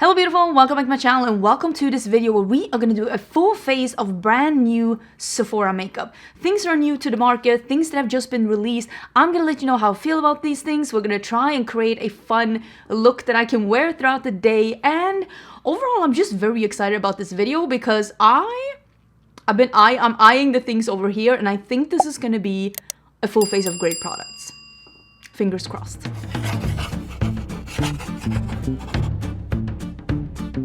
Hello beautiful, welcome back to my channel and welcome to this video where we are going to do a full face of brand new Sephora makeup. Things that are new to the market, things that have just been released. I'm going to let you know how I feel about these things. We're going to try and create a fun look that I can wear throughout the day, and overall I'm just very excited about this video because I'm eyeing the things over here and I think this is going to be a full face of great products. Fingers crossed.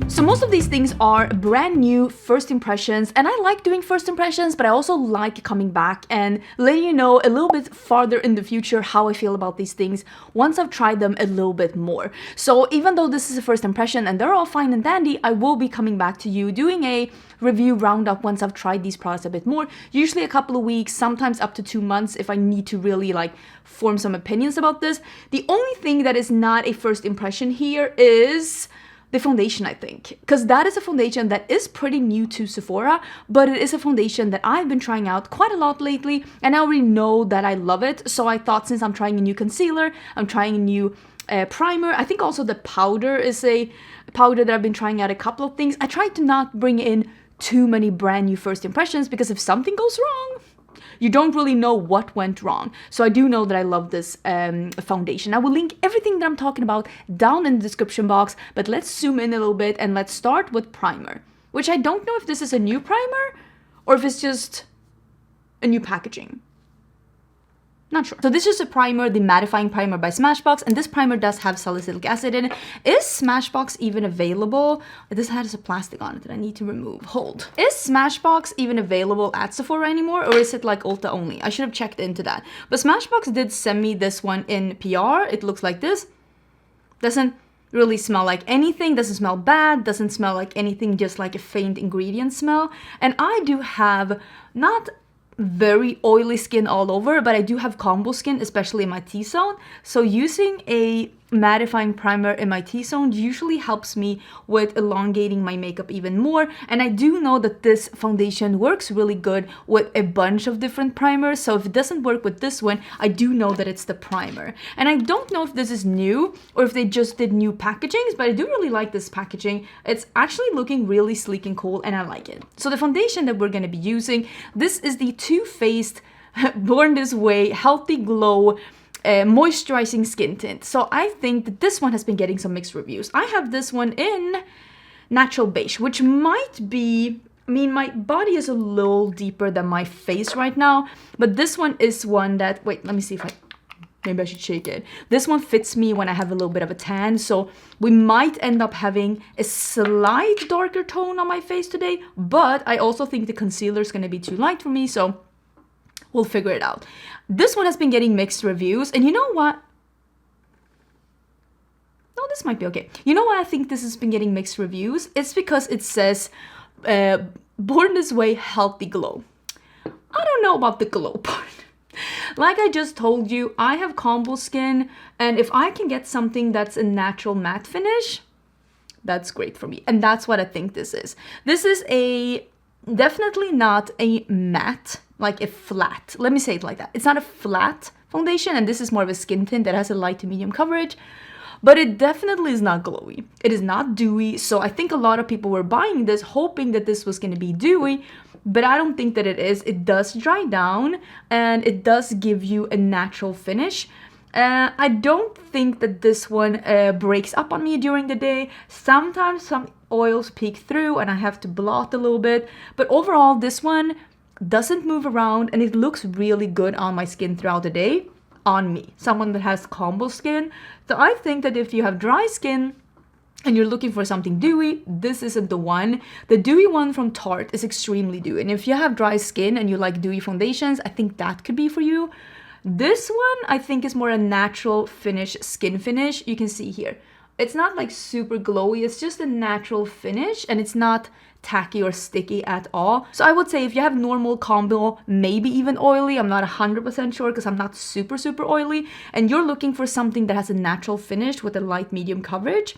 So most of these things are brand new first impressions, and I like doing first impressions, but I also like coming back and letting you know a little bit farther in the future how I feel about these things once I've tried them a little bit more. So even though this is a first impression and they're all fine and dandy, I will be coming back to you doing a review roundup once I've tried these products a bit more, usually a couple of weeks, sometimes up to 2 months if I need to really form some opinions about this. The only thing that is not a first impression here is the foundation, I think, because that is a foundation that is pretty new to Sephora, but it is a foundation that I've been trying out quite a lot lately, and I already know that I love it. So I thought, since I'm trying a new concealer, I'm trying a new primer. I think also the powder is a powder that I've been trying out a couple of things. I tried to not bring in too many brand new first impressions because if something goes wrong, you don't really know what went wrong. So I do know that I love this foundation. I will link everything that I'm talking about down in the description box, but let's zoom in a little bit and let's start with primer, which I don't know if this is a new primer or if it's just a new packaging. Not sure. So this is a primer, the mattifying primer by Smashbox, and this primer does have salicylic acid in it. Is Smashbox even available? This has a plastic on it that I need to remove. Hold. Is Smashbox even available at Sephora anymore, or is it like Ulta only? I should have checked into that. But Smashbox did send me this one in PR. It looks like this. Doesn't really smell like anything, doesn't smell bad, doesn't smell like anything, just like a faint ingredient smell. And I do have not very oily skin all over, but I do have combo skin, especially in my T-zone. So using a mattifying primer in my T-zone usually helps me with elongating my makeup even more. And I do know that this foundation works really good with a bunch of different primers. So if it doesn't work with this one, I do know that it's the primer. And I don't know if this is new or if they just did new packagings, but I do really like this packaging. It's actually looking really sleek and cool, and I like it. So the foundation that we're going to be using, this is the Too Faced Born This Way Healthy Glow moisturizing skin tint. So I think that this one has been getting some mixed reviews. I have this one in natural beige, which might be, I mean, my body is a little deeper than my face right now, but this one is one that, wait, let me see if maybe I should shake it. This one fits me when I have a little bit of a tan, so we might end up having a slight darker tone on my face today, but I also think the concealer is going to be too light for me, so we'll figure it out. This one has been getting mixed reviews, and you know what? No, this might be okay. You know why I think this has been getting mixed reviews? It's because it says, Born This Way Healthy Glow. I don't know about the glow part. Like I just told you, I have combo skin, and if I can get something that's a natural matte finish, that's great for me. And that's what I think this is. This is definitely not a matte, like a flat. Let me say it like that. It's not a flat foundation, and this is more of a skin tint that has a light to medium coverage, but it definitely is not glowy. It is not dewy, so I think a lot of people were buying this hoping that this was going to be dewy, but I don't think that it is. It does dry down, and it does give you a natural finish. I don't think that this one breaks up on me during the day. Sometimes some oils peek through and I have to blot a little bit, but overall this one doesn't move around and it looks really good on my skin throughout the day. On me, someone that has combo skin. So I think that if you have dry skin and you're looking for something dewy, this isn't the one. The dewy one from Tarte is extremely dewy, and if you have dry skin and you like dewy foundations, I think that could be for you. This one I think is more a natural finish, skin finish. You can see here, it's not like super glowy, it's just a natural finish, and it's not tacky or sticky at all. So I would say if you have normal combo, maybe even oily, I'm not 100% sure because I'm not super oily, and you're looking for something that has a natural finish with a light medium coverage,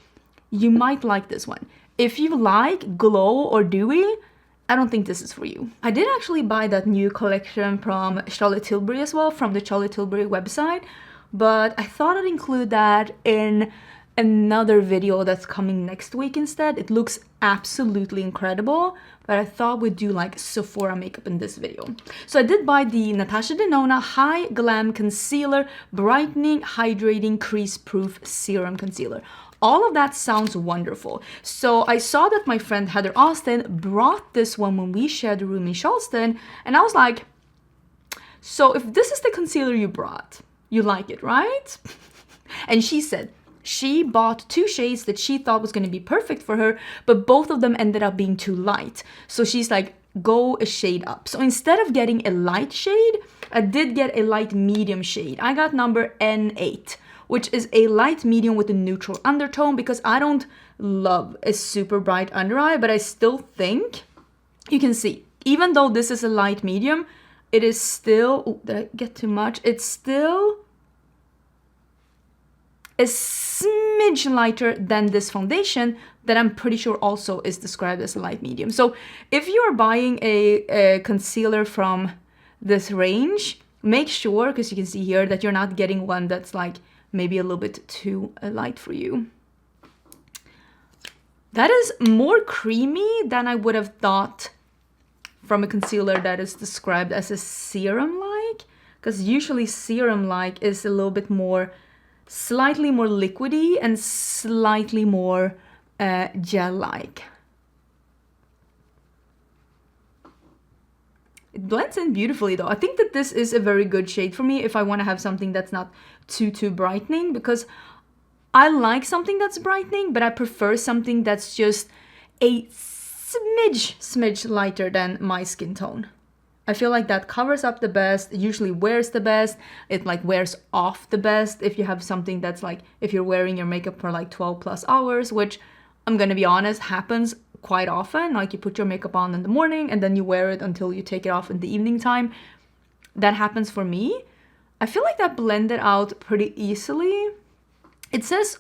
you might like this one. If you like glow or dewy, I don't think this is for you. I did actually buy that new collection from Charlotte Tilbury as well, from the Charlotte Tilbury website, but I thought I'd include that in another video that's coming next week instead. It looks absolutely incredible, but I thought we'd do like Sephora makeup in this video. So I did buy the Natasha Denona High Glam Concealer Brightening Hydrating Crease Proof Serum Concealer. All of that sounds wonderful. So I saw that my friend Heather Austin brought this one when we shared a room in Charleston, and I was like, so if this is the concealer you brought, you like it, right? And she said she bought 2 shades that she thought was going to be perfect for her, but both of them ended up being too light. So she's like, go a shade up. So instead of getting a light shade, I did get a light medium shade. I got number N8, which is a light medium with a neutral undertone, because I don't love a super bright under eye, but I still think you can see, even though this is a light medium, it is still, oh, did I get too much? It's still a smidge lighter than this foundation that I'm pretty sure also is described as a light medium. So if you're buying a concealer from this range, make sure, because you can see here, that you're not getting one that's like maybe a little bit too light for you. That is more creamy than I would have thought from a concealer that is described as a serum-like, because usually serum-like is a little bit more, slightly more liquidy and slightly more gel-like. It blends in beautifully though. I think that this is a very good shade for me if I want to have something that's not too brightening, because I like something that's brightening, but I prefer something that's just a smidge lighter than my skin tone. I feel like that covers up the best, it usually wears the best, it like wears off the best if you have something that's like, if you're wearing your makeup for like 12 plus hours, which I'm gonna be honest, happens quite often. Like you put your makeup on in the morning and then you wear it until you take it off in the evening time. That happens for me. I feel like that blended out pretty easily. It says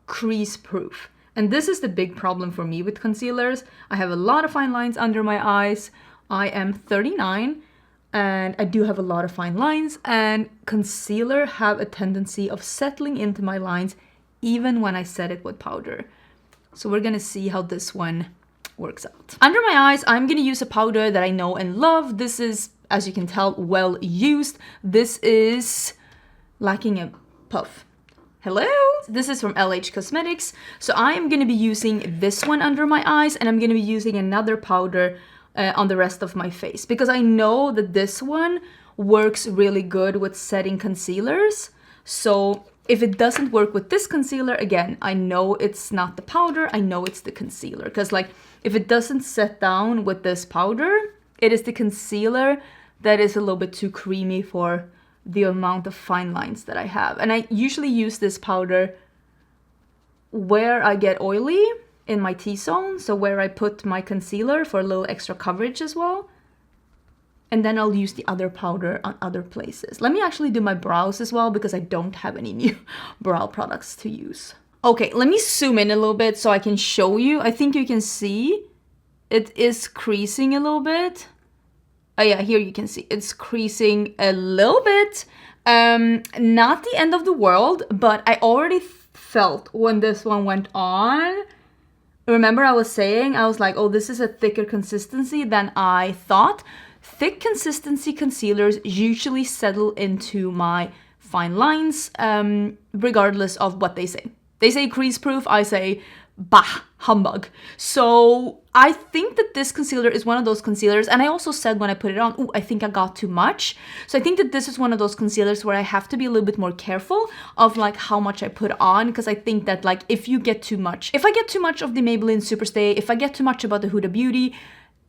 crease proof, and this is the big problem for me with concealers. I have a lot of fine lines under my eyes. I am 39 and I do have a lot of fine lines, and concealer have a tendency of settling into my lines even when I set it with powder. So we're gonna see how this one works out. Under my eyes, I'm gonna use a powder that I know and love. This is, as you can tell, well used. This is lacking a puff. Hello? This is from LH Cosmetics. So I am gonna be using this one under my eyes, and I'm gonna be using another powder on the rest of my face, because I know that this one works really good with setting concealers. So if it doesn't work with this concealer, again, I know it's not the powder, I know it's the concealer. Because like, if it doesn't set down with this powder, it is the concealer that is a little bit too creamy for the amount of fine lines that I have. And I usually use this powder where I get oily in my T-zone, so where I put my concealer for a little extra coverage as well. And then I'll use the other powder on other places. Let me actually do my brows as well, because I don't have any new brow products to use. Okay, let me zoom in a little bit so I can show you. I think you can see it is creasing a little bit. Oh yeah, here you can see it's creasing a little bit. Not the end of the world, but I already felt when this one went on. Remember I was saying, I was like, oh, this is a thicker consistency than I thought. Thick consistency concealers usually settle into my fine lines, regardless of what they say. They say crease proof, I say bah, humbug. So I think that this concealer is one of those concealers, and I also said when I put it on, ooh, I think I got too much. So I think that this is one of those concealers where I have to be a little bit more careful of like how much I put on, because I think that like if you get too much, if I get too much of the Maybelline Superstay, if I get too much about the Huda Beauty,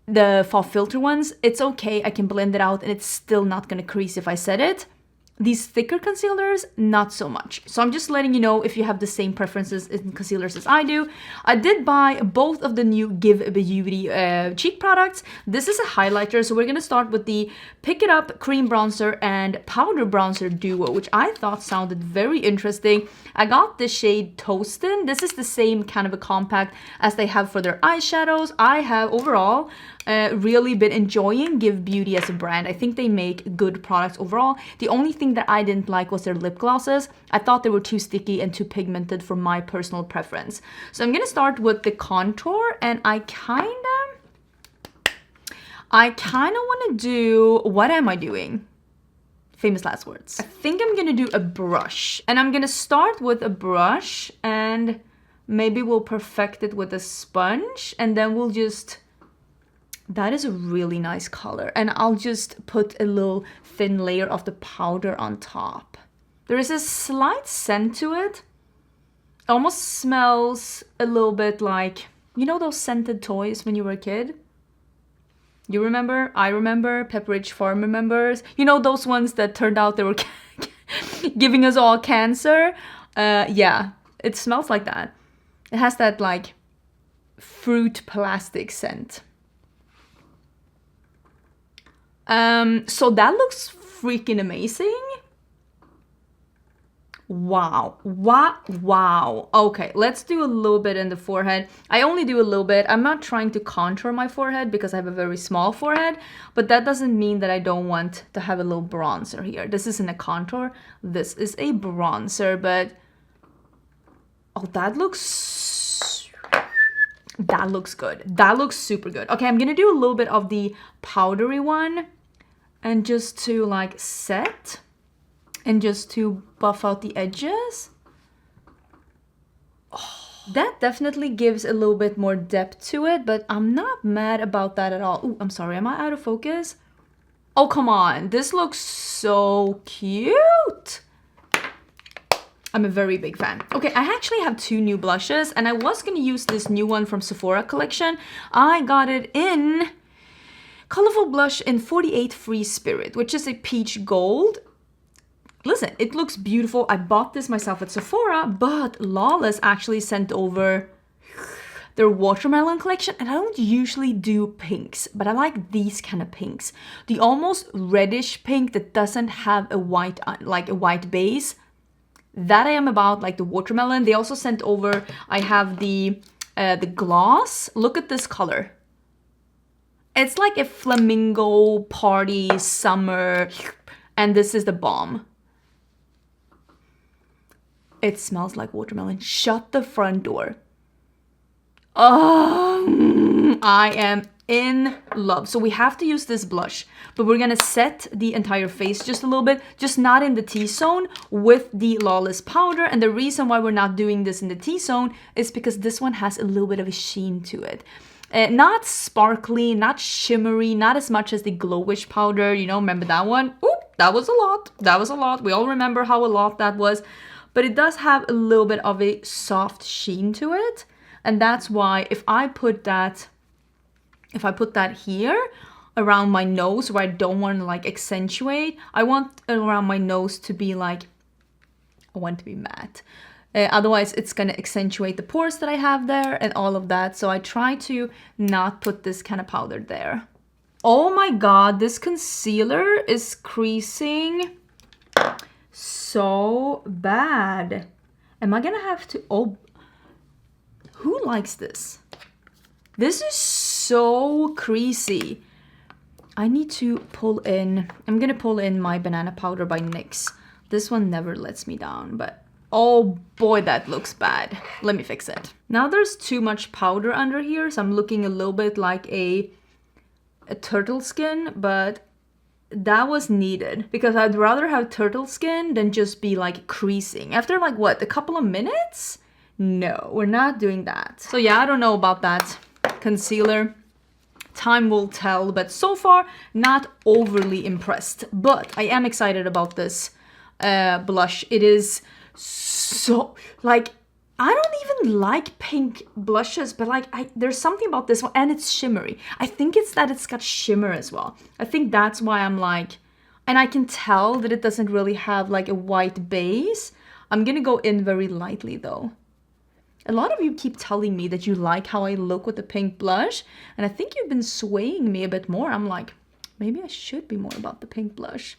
the fall filter ones, it's okay, I can blend it out and it's still not gonna crease if I set it. These thicker concealers, not so much. So I'm just letting you know if you have the same preferences in concealers as I do. I did buy both of the new Give Beauty cheek products. This is a highlighter, so we're gonna start with the Pick It Up Cream Bronzer and Powder Bronzer Duo, which I thought sounded very interesting. I got the shade Toastin'. This is the same kind of a compact as they have for their eyeshadows. I have overall, really been enjoying Give Beauty as a brand. I think they make good products overall. The only thing that I didn't like was their lip glosses. I thought they were too sticky and too pigmented for my personal preference. So I'm gonna start with the contour, and I kinda wanna do, what am I doing? Famous last words. I think I'm gonna do a brush, and I'm gonna start with a brush, and maybe we'll perfect it with a sponge, and then we'll just, that is a really nice color, and I'll just put a little thin layer of the powder on top. There is a slight scent to it. It almost smells a little bit like, you know those scented toys when you were a kid? You remember? I remember. Pepperidge Farm remembers. You know those ones that turned out they were giving us all cancer? Yeah, it smells like that. It has that like fruit plastic scent. So that looks freaking amazing. Wow. Wow. Okay, let's do a little bit in the forehead. I only do a little bit. I'm not trying to contour my forehead because I have a very small forehead, but that doesn't mean that I don't want to have a little bronzer here. This isn't a contour. This is a bronzer, but oh, that looks good. That looks super good. Okay, I'm gonna do a little bit of the powdery one, and just to like set and just to buff out the edges. Oh, that definitely gives a little bit more depth to it, but I'm not mad about that at all. Ooh, I'm sorry, am I out of focus? Oh, come on, this looks so cute. I'm a very big fan. Okay, I actually have two new blushes, and I was gonna use this new one from Sephora collection. I got it in Colorful Blush in 48 Free Spirit, which is a peach gold. Listen, it looks beautiful. I bought this myself at Sephora, but Lawless actually sent over their watermelon collection, and I don't usually do pinks, but I like these kind of pinks. The almost reddish pink that doesn't have a white, like a white base. That I am about, like the watermelon. They also sent over, I have the gloss. Look at this color. It's like a flamingo party summer, and this is the bomb. It smells like watermelon. Shut the front door. Oh, I am in love. So we have to use this blush, but we're gonna set the entire face just a little bit, just not in the T-zone, with the Lawless powder. And the reason why we're not doing this in the T-zone is because this one has a little bit of a sheen to it. Not sparkly, not shimmery, not as much as the Glowish powder, you know, remember that one? Oop, that was a lot. That was a lot. We all remember how a lot that was. But it does have a little bit of a soft sheen to it. And that's why if I put that here around my nose where I don't want to like accentuate, I want around my nose to be like, I want to be matte. Otherwise it's going to accentuate the pores that I have there and all of that. So I try to not put this kind of powder there. Oh my god, this concealer is creasing so bad. Am I gonna have to, oh, who likes this? This is so creasy. I need to pull in, I'm gonna pull in my banana powder by NYX. This one never lets me down, but oh boy, that looks bad. Let me fix it. Now there's too much powder under here, so I'm looking a little bit like a turtle skin, but that was needed because I'd rather have turtle skin than just be like creasing. After like what, a couple of minutes? No, we're not doing that. So yeah, I don't know about that concealer. Time will tell, but so far not overly impressed. But I am excited about this blush. It is so, like, I don't even like pink blushes, but like there's something about this one, and it's shimmery. I think it's that it's got shimmer as well. I think that's why I'm like, and I can tell that it doesn't really have like a white base. I'm gonna go in very lightly though. A lot of you keep telling me that you like how I look with the pink blush, and I think you've been swaying me a bit more. I'm like, maybe I should be more about the pink blush.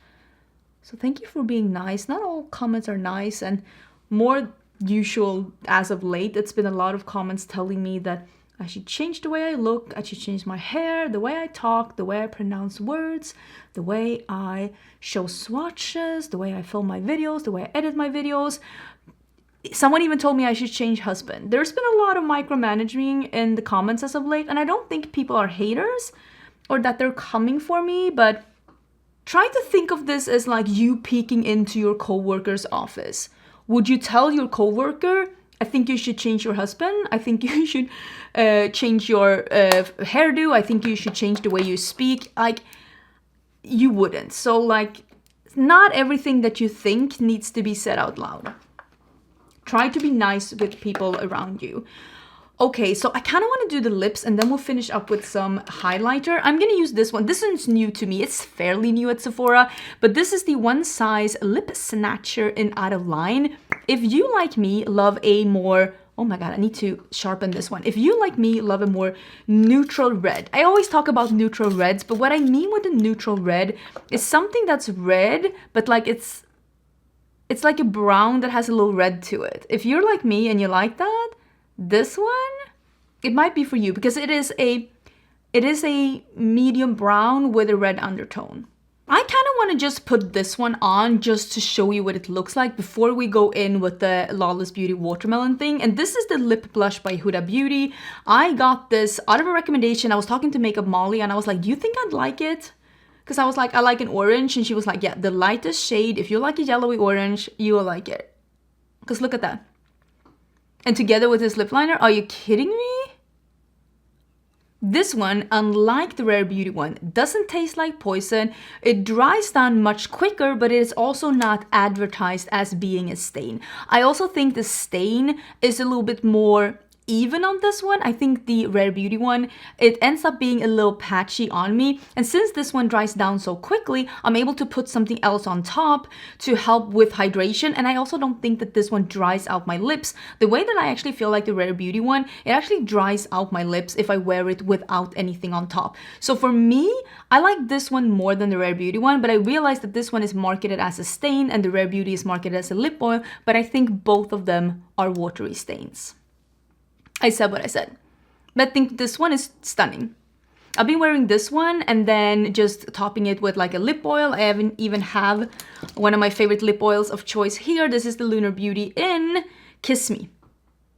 So thank you for being nice. Not all comments are nice, and more usual as of late, it's been a lot of comments telling me that I should change the way I look. I should change my hair, the way I talk, the way I pronounce words, the way I show swatches, the way I film my videos, the way I edit my videos. Someone even told me I should change husband. There's been a lot of micromanaging in the comments as of late, and I don't think people are haters or that they're coming for me, but try to think of this as like you peeking into your coworker's office. Would you tell your coworker, I think you should change your husband. I think you should change your hairdo. I think you should change the way you speak. Like, you wouldn't. So, like, not everything that you think needs to be said out loud. Try to be nice with people around you. Okay, so I kind of want to do the lips and then we'll finish up with some highlighter. I'm going to use this one. This one's new to me. It's fairly new at Sephora, but this is the One Size Lip Snatcher in Out of Line. If you, like me, love a more... Oh my god, I need to sharpen this one. If you, like me, love a more neutral red. I always talk about neutral reds, but what I mean with a neutral red is something that's red, but like it's like a brown that has a little red to it. If you're like me and you like that, this one, it might be for you because it is a medium brown with a red undertone. I kind of want to just put this one on just to show you what it looks like before we go in with the Lawless Beauty watermelon thing. And this is the lip blush by Huda Beauty. I got this out of a recommendation. I was talking to Makeup Molly and I was like, do you think I'd like it? Because I was like, I like an orange. And she was like, yeah, the lightest shade. If you like a yellowy orange, you will like it. Because look at that. And together with this lip liner, are you kidding me? This one, unlike the Rare Beauty one, doesn't taste like poison. It dries down much quicker, but it is also not advertised as being a stain. I also think the stain is a little bit more even on this one. I think the Rare Beauty one, it ends up being a little patchy on me. And since this one dries down so quickly, I'm able to put something else on top to help with hydration. And I also don't think that this one dries out my lips the way that I actually feel like the Rare Beauty one. It actually dries out my lips if I wear it without anything on top. So for me, I like this one more than the Rare Beauty one, but I realized that this one is marketed as a stain and the Rare Beauty is marketed as a lip oil, but I think both of them are watery stains. I said what I said. But I think this one is stunning. I've been wearing this one and then just topping it with like a lip oil. I even have one of my favorite lip oils of choice here. This is the Lunar Beauty in Kiss Me,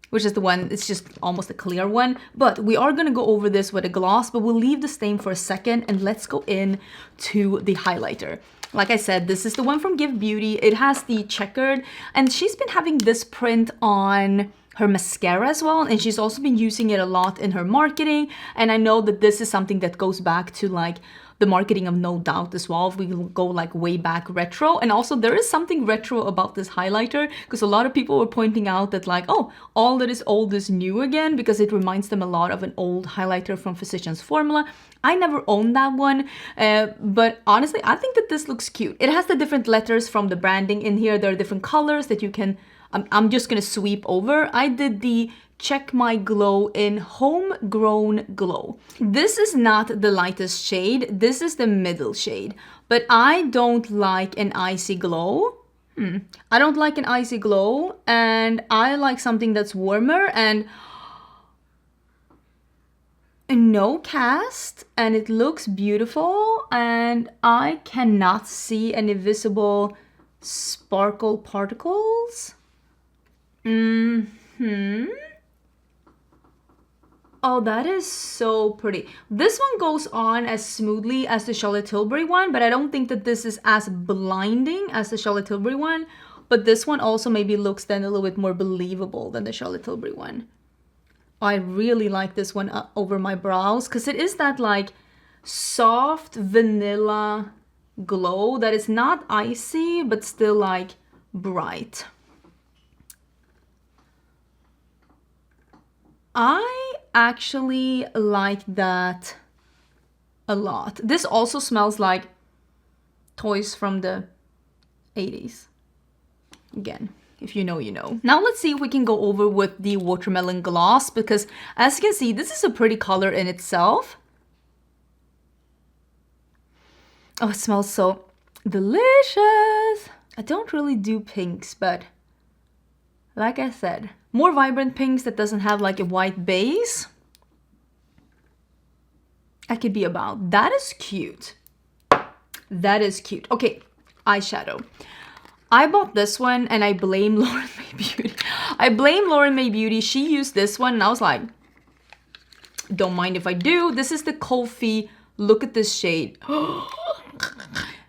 which is the one, it's just almost a clear one. But we are going to go over this with a gloss, but we'll leave the stain for a second and let's go in to the highlighter. Like I said, this is the one from Give Beauty. It has the checkered, and she's been having this print on her mascara as well, and she's also been using it a lot in her marketing. And I know that this is something that goes back to like the marketing of No Doubt as well, if we go like way back retro. And also there is something retro about this highlighter, because a lot of people were pointing out that like, oh, all that is old is new again, because it reminds them a lot of an old highlighter from Physicians Formula. I never owned that one, but honestly, I think that this looks cute. It has the different letters from the branding in here. There are different colors that you can, I'm just gonna sweep over. I did the Check My Glow in Homegrown Glow. This is not the lightest shade. This is the middle shade, but I don't like an icy glow. I don't like an icy glow, and I like something that's warmer and no cast, and it looks beautiful, and I cannot see any visible sparkle particles. Oh, that is so pretty. This one goes on as smoothly as the Charlotte Tilbury one, but I don't think that this is as blinding as the Charlotte Tilbury one. But this one also maybe looks then a little bit more believable than the Charlotte Tilbury one. I really like this one over my brows, because it is that like soft vanilla glow that is not icy, but still like bright. I actually like that a lot. This also smells like toys from the 80s. Again, if you know, you know. Now let's see if we can go over with the watermelon gloss, because as you can see, this is a pretty color in itself. Oh, it smells so delicious. I don't really do pinks, but like I said, more vibrant pinks that doesn't have like a white base. I could be about. That is cute. That is cute. Okay, eyeshadow. I bought this one and I blame Lauren May Beauty. I blame Lauren May Beauty. She used this one and I was like, don't mind if I do. This is the Kofi. Look at this shade.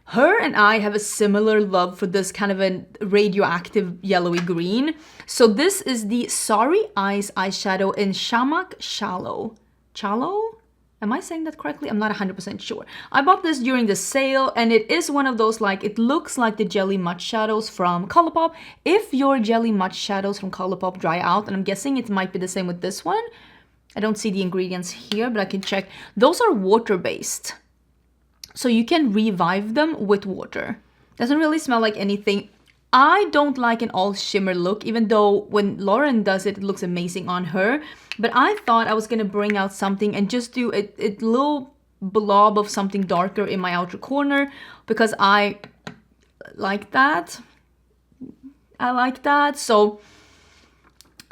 Her and I have a similar love for this kind of a radioactive yellowy green. So this is the Sorry Eyes eyeshadow in Shamak Shallow. Shallow? Am I saying that correctly? I'm not 100% sure. I bought this during the sale and it is one of those, like, it looks like the Jelly Matte Shadows from Colourpop. If your Jelly Matte Shadows from Colourpop dry out, and I'm guessing it might be the same with this one. I don't see the ingredients here, but I can check. Those are water-based. So you can revive them with water. Doesn't really smell like anything. I don't like an all shimmer look, even though when Lauren does it, it looks amazing on her. But I thought I was gonna bring out something and just do a little blob of something darker in my outer corner because I like that. I like that. So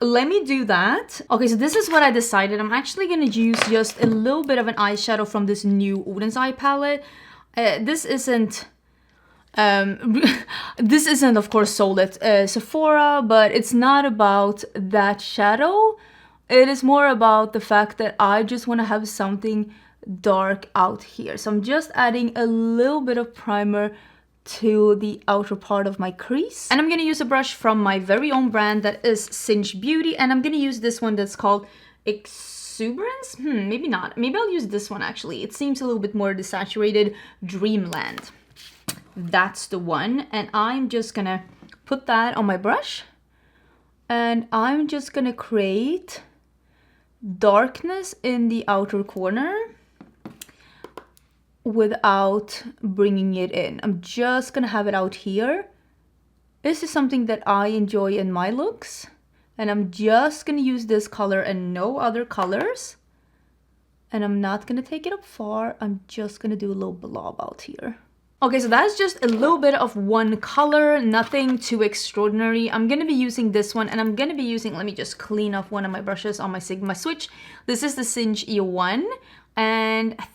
let me do that. Okay, so this is what I decided. I'm actually gonna use just a little bit of an eyeshadow from this new Oden's eye palette. This isn't of course sold at Sephora, but it's not about that shadow. It is more about the fact that I just want to have something dark out here. So I'm just adding a little bit of primer to the outer part of my crease. And I'm going to use a brush from my very own brand that is Cinch Beauty. And I'm going to use this one that's called Exuberance? Maybe not. Maybe I'll use this one actually. It seems a little bit more desaturated. Dreamland. That's the one. And I'm just going to put that on my brush. And I'm just going to create darkness in the outer corner without bringing it in. I'm just gonna have it out here. This is something that I enjoy in my looks, and I'm just gonna use this color and no other colors. And I'm not gonna take it up far. I'm just gonna do a little blob out here. Okay, so that's just a little bit of one color, nothing too extraordinary. I'm gonna be using this one, and I'm gonna be using, let me just clean up one of my brushes on my Sigma switch. This is the Cinch E1, and I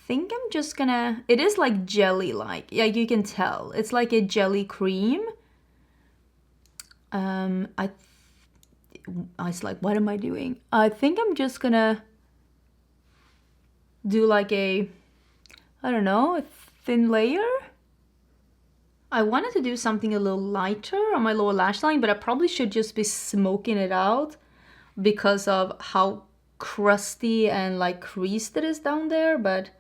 think I'm just gonna, it is like jelly-like. Yeah, you can tell. It's like a jelly cream. I was like, what am I doing? I think I'm just gonna do like a, I don't know, a thin layer. I wanted to do something a little lighter on my lower lash line, but I probably should just be smoking it out because of how crusty and like creased it is down there, but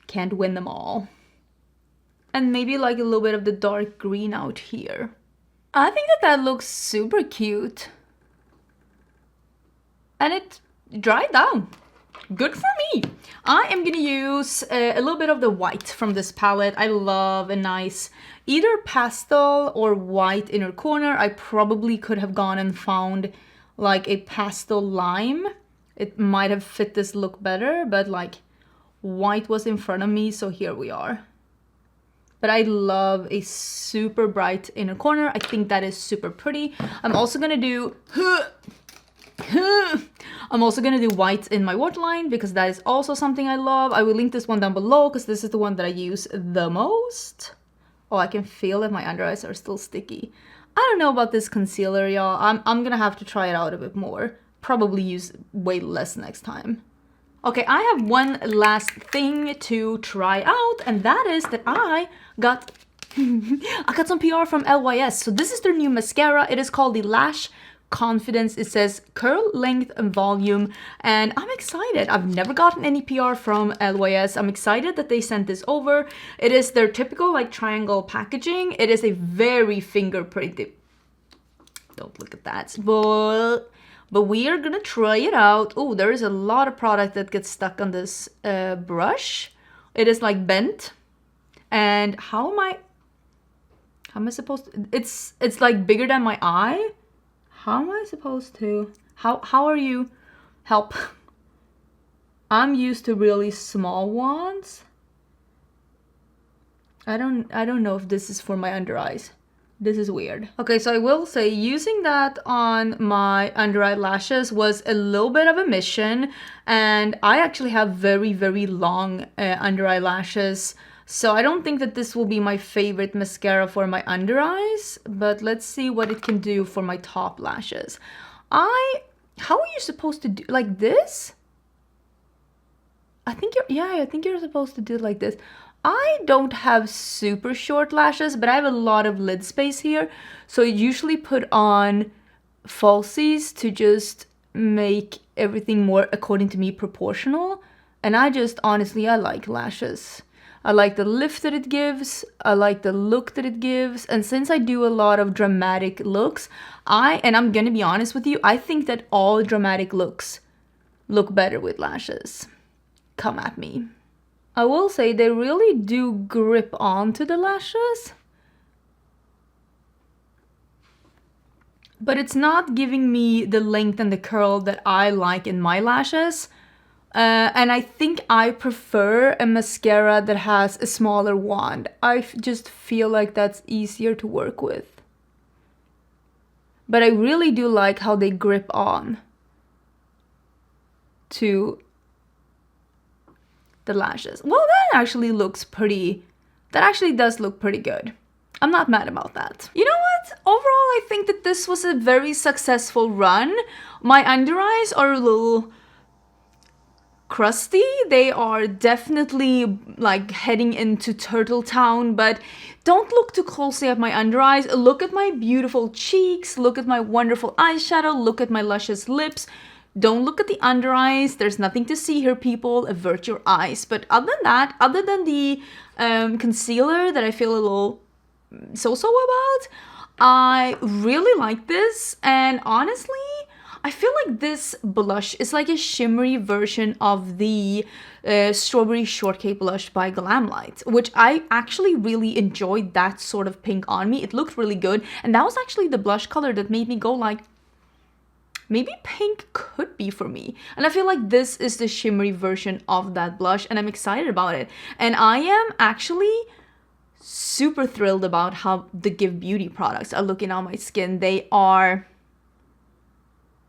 can't win them all. And maybe like a little bit of the dark green out here. I think that looks super cute. And it dried down. Good for me. I am gonna use a little bit of the white from this palette. I love a nice either pastel or white inner corner. I probably could have gone and found like a pastel lime. It might have fit this look better, but like white was in front of me, so here we are. But I love a super bright inner corner. I think that is super pretty. I'm also gonna do white in my waterline because that is also something I love. I will link this one down below because this is the one that I use the most. Oh, I can feel that my under eyes are still sticky. I don't know about this concealer, y'all. I'm gonna have to try it out a bit more. Probably use way less next time. Okay, I have one last thing to try out, and that is that I got some PR from LYS. So this is their new mascara. It is called the Lash Confidence. It says curl, length, and volume, and I'm excited. I've never gotten any PR from LYS. I'm excited that they sent this over. It is their typical like triangle packaging. It is a very fingerprinted. Don't look at that. But we are gonna try it out. Oh, there is a lot of product that gets stuck on this brush. It is like bent. And how am I supposed to, it's like bigger than my eye. How am I supposed to, how are you, help. I'm used to really small ones. I don't know if this is for my under eyes. This is weird. Okay, so I will say using that on my under eye lashes was a little bit of a mission, and I actually have very, very long under eye lashes, so I don't think that this will be my favorite mascara for my under eyes, but let's see what it can do for my top lashes. How are you supposed to do, like this? I think you're supposed to do it like this. I don't have super short lashes, but I have a lot of lid space here. So I usually put on falsies to just make everything more, according to me, proportional. And I like lashes. I like the lift that it gives. I like the look that it gives. And since I do a lot of dramatic looks, I'm gonna be honest with you, I think that all dramatic looks look better with lashes. Come at me. I will say they really do grip onto the lashes, but it's not giving me the length and the curl that I like in my lashes. And I think I prefer a mascara that has a smaller wand. I just feel like that's easier to work with. But I really do like how they grip on to the lashes. Well, that actually does look pretty good. I'm not mad about that. You know what? Overall, I think that this was a very successful run. My under eyes are a little crusty. They are definitely like heading into Turtle Town, but don't look too closely at my under eyes. Look at my beautiful cheeks, look at my wonderful eyeshadow, look at my luscious lips. Don't look at the under eyes. There's nothing to see here, people. Avert your eyes. But other than that, other than the concealer that I feel a little so-so about, I really like this. And honestly, I feel like this blush is like a shimmery version of the Strawberry Shortcake blush by Glamlight, which I actually really enjoyed that sort of pink on me. It looked really good. And that was actually the blush color that made me go like, maybe pink could be for me. And I feel like this is the shimmery version of that blush, and I'm excited about it. And I am actually super thrilled about how the Give Beauty products are looking on my skin. They are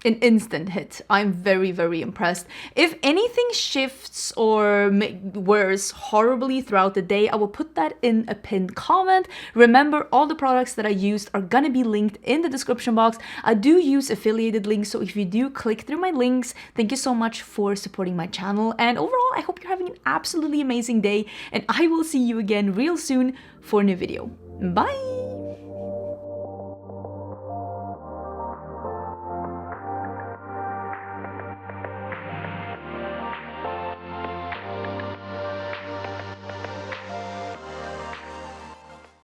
an instant hit. I'm very, very impressed. If anything shifts or wears horribly throughout the day, I will put that in a pinned comment. Remember, all the products that I used are gonna be linked in the description box. I do use affiliated links, so if you do click through my links, thank you so much for supporting my channel. And overall, I hope you're having an absolutely amazing day, and I will see you again real soon for a new video. Bye!